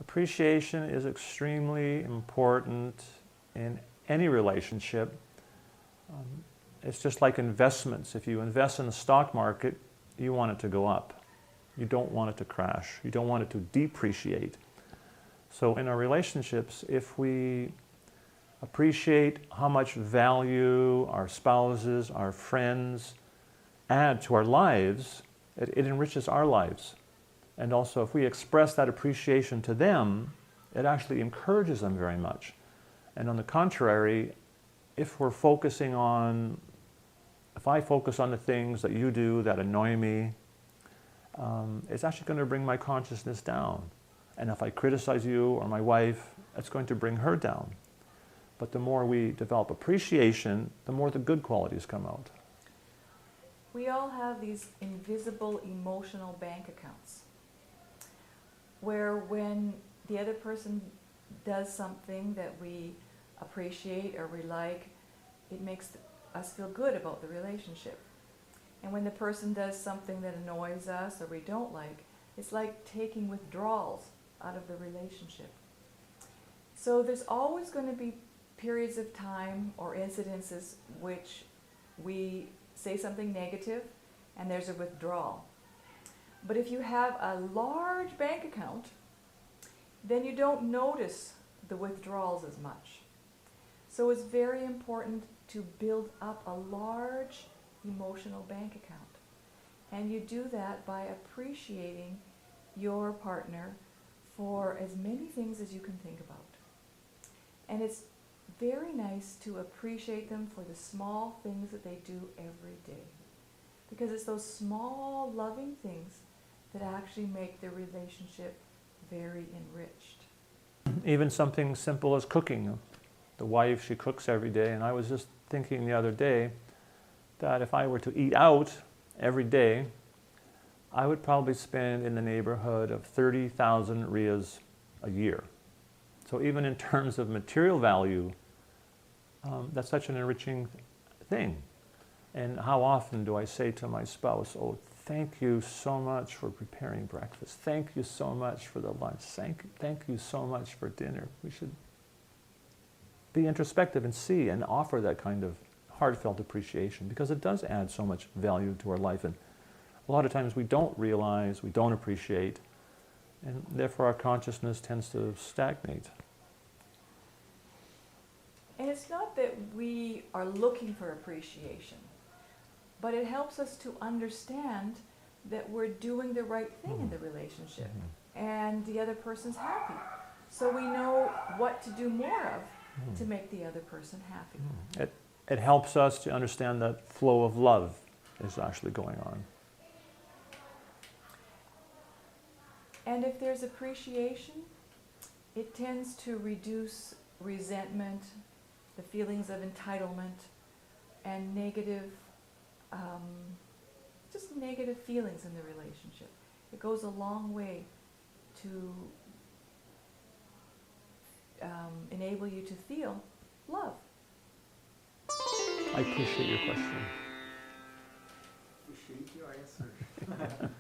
Appreciation is extremely important in any relationship. It's just like investments. If you invest in the stock market, you want it to go up. You don't want it to crash. You don't want it to depreciate. So in our relationships, if we appreciate how much value our spouses, our friends add to our lives, it enriches our lives. And also, if we express that appreciation to them, it actually encourages them very much. And on the contrary, if I focus on the things that you do that annoy me, it's actually going to bring my consciousness down. And if I criticize you or my wife, it's going to bring her down. But the more we develop appreciation, the more the good qualities come out. We all have these invisible emotional bank accounts, where when the other person does something that we appreciate or we like, it makes us feel good about the relationship. And when the person does something that annoys us or we don't like, it's like taking withdrawals out of the relationship. So there's always going to be periods of time or incidences which we say something negative and there's a withdrawal. But if you have a large bank account, then you don't notice the withdrawals as much. So it's very important to build up a large emotional bank account. And you do that by appreciating your partner for as many things as you can think about. And it's very nice to appreciate them for the small things that they do every day. Because it's those small, loving things that actually make the relationship very enriched. Even something simple as cooking. The wife, she cooks every day, and I was just thinking the other day that if I were to eat out every day, I would probably spend in the neighborhood of 30,000 riyas a year. So even in terms of material value, that's such an enriching thing. And how often do I say to my spouse, oh, thank you so much for preparing breakfast. Thank you so much for the lunch. Thank you so much for dinner. We should be introspective and see and offer that kind of heartfelt appreciation, because it does add so much value to our life. And a lot of times we don't realize, we don't appreciate, and therefore our consciousness tends to stagnate. And it's not that we are looking for appreciation, but it helps us to understand that we're doing the right thing in the relationship, and the other person's happy. So we know what to do more of to make the other person happy. It helps us to understand that flow of love is actually going on. And if there's appreciation, it tends to reduce resentment, the feelings of entitlement, and negative, just negative feelings in the relationship. It goes a long way to enable you to feel love. I appreciate your question. Appreciate your answer.